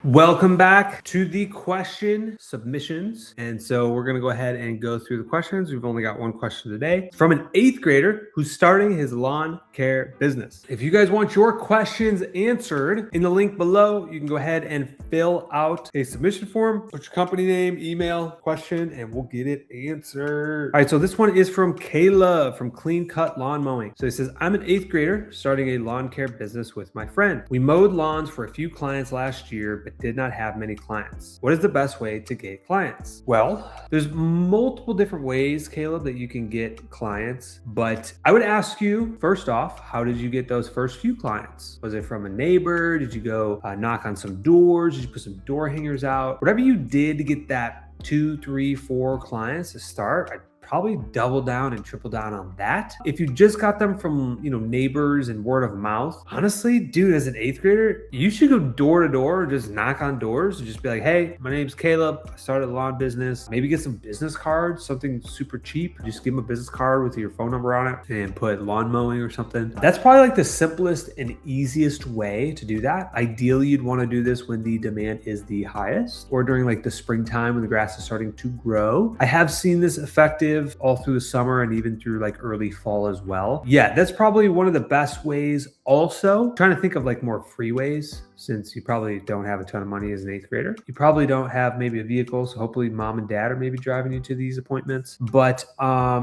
Welcome back to the question submissions. And so we're going to go ahead and go through the questions. We've only got one question today. It's from an 8th grader who's starting his lawn care business. If you guys want your questions answered, in the link below, you can go ahead and fill out a submission form, put your company name, email, question, and we'll get it answered. All right, so this one is from Caleb from Clean Cut Lawn Mowing. So he says, I'm an 8th grader starting a lawn care business with my friend. We mowed lawns for a few clients last year, but did not have many clients. What is the best way to get clients? Well, there's multiple different ways, Caleb, that you can get clients, but I would ask you, first off, how did you get those first few clients? Was it from a neighbor? Did you go knock on some doors? Did you put some door hangers out? Whatever you did to get that 2, 3, 4 clients to start, I'd probably double down and triple down on that. If you just got them from, neighbors and word of mouth, honestly, dude, as an 8th grader, you should go door to door, just knock on doors and just be like, hey, my name's Caleb. I started a lawn business. Maybe get some business cards, something super cheap. Just give them a business card with your phone number on it and put lawn mowing or something. That's probably like the simplest and easiest way to do that. Ideally, you'd want to do this when the demand is the highest or during like the springtime when the grass is starting to grow. I have seen this effective all through the summer and even through like early fall as well. Yeah, that's probably one of the best ways. Also, trying to think of like more free ways, since you probably don't have a ton of money as an 8th grader. You probably don't have maybe a vehicle, so hopefully mom and dad are maybe driving you to these appointments. But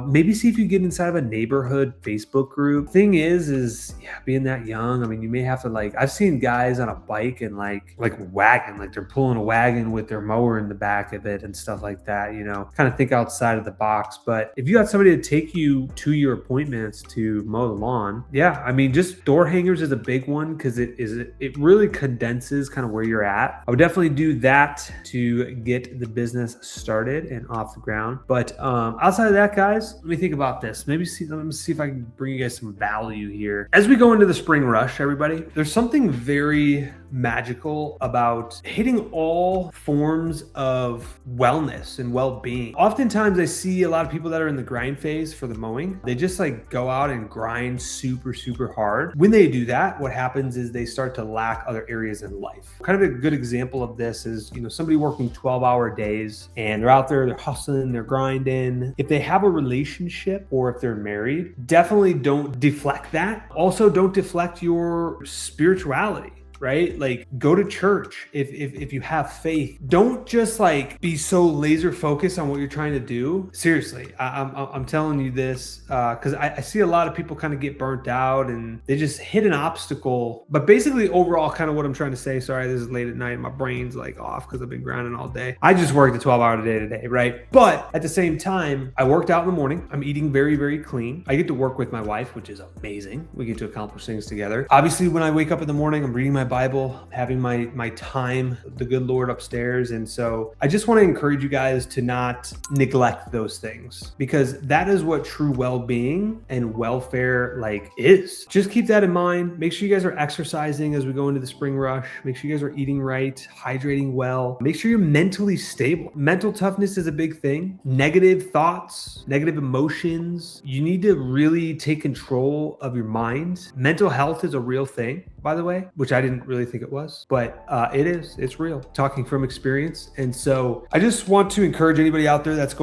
maybe see if you get inside of a neighborhood Facebook group. Thing is being that young, I mean, you may have to I've seen guys on a bike and like wagon, like they're pulling a wagon with their mower in the back of it and stuff like that, kind of think outside of the box. But if you got somebody to take you to your appointments to mow the lawn, yeah, I mean, just door hangers is a big one because it really condenses kind of where you're at. I would definitely do that to get the business started and off the ground. But outside of that, guys, let me think about this. Let me see if I can bring you guys some value here. As we go into the spring rush, everybody, there's something very magical about hitting all forms of wellness and well-being. Oftentimes I see a lot of people that are in the grind phase for the mowing. They just go out and grind super, super hard. When they do that, what happens is they start to lack other areas in life. Kind of a good example of this is, somebody working 12-hour days and they're out there, they're hustling, they're grinding. If they have a relationship or if they're married, definitely don't deflect that. Also, don't deflect your spirituality. Right? Go to church if you have faith. Don't just be so laser focused on what you're trying to do. Seriously, I'm telling you this because I see a lot of people kind of get burnt out and they just hit an obstacle. But basically, overall, kind of what I'm trying to say, sorry, this is late at night. My brain's off because I've been grinding all day. I just worked a 12-hour day today, right? But at the same time, I worked out in the morning. I'm eating very, very clean. I get to work with my wife, which is amazing. We get to accomplish things together. Obviously, when I wake up in the morning, I'm reading my Bible, having my time, the good Lord upstairs. And so I just want to encourage you guys to not neglect those things because that is what true well-being and welfare is. Just keep that in mind. Make sure you guys are exercising as we go into the spring rush. Make sure you guys are eating right, hydrating well. Make sure you're mentally stable. Mental toughness is a big thing. Negative thoughts, negative emotions. You need to really take control of your mind. Mental health is a real thing, by the way, which I didn't really think it was, but it is. It's real. Talking from experience. And so I just want to encourage anybody out there that's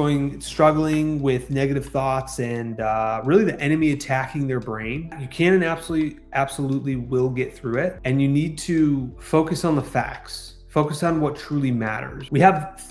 struggling with negative thoughts and really the enemy attacking their brain. You can and absolutely will get through it. And you need to focus on the facts. Focus on what truly matters. We have,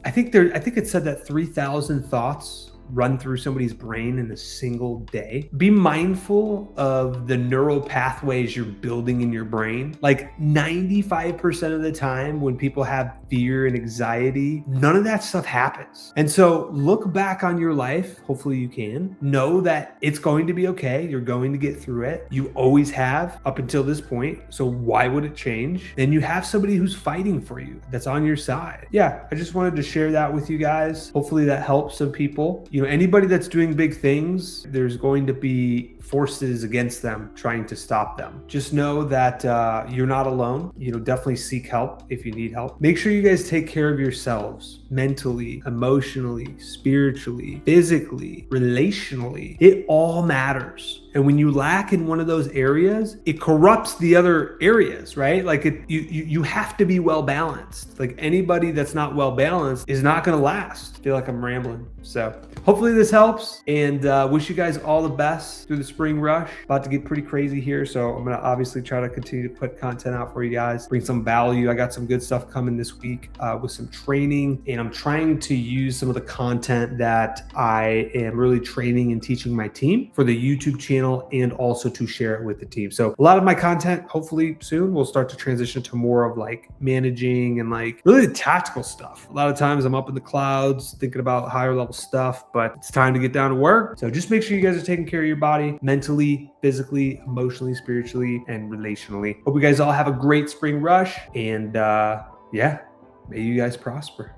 I think it said that 3,000 thoughts run through somebody's brain in a single day. Be mindful of the neural pathways you're building in your brain. 95% of the time when people have fear and anxiety, none of that stuff happens. And so look back on your life. Hopefully you can know that it's going to be okay. You're going to get through it. You always have up until this point. So why would it change? And you have somebody who's fighting for you, that's on your side. Yeah, I just wanted to share that with you guys. Hopefully that helps some people. Anybody that's doing big things, there's going to be forces against them trying to stop them. Just know that you're not alone. Definitely seek help if you need help. Make sure you guys take care of yourselves mentally, emotionally, spiritually, physically, relationally. It all matters. And when you lack in one of those areas, it corrupts the other areas, right? Like you have to be well balanced. Like anybody that's not well balanced is not going to last. I feel like I'm rambling. So hopefully this helps, and wish you guys all the best through the spring rush. About to get pretty crazy here. So I'm going to obviously try to continue to put content out for you guys, bring some value. I got some good stuff coming this week with some training, and I'm trying to use some of the content that I am really training and teaching my team for the YouTube channel, and also to share it with the team. So a lot of my content, hopefully soon, will start to transition to more of like managing and like really the tactical stuff. A lot of times I'm up in the clouds thinking about higher level stuff, but it's time to get down to work. So just make sure you guys are taking care of your body mentally, physically, emotionally, spiritually, and relationally. Hope you guys all have a great spring rush, and yeah, may you guys prosper.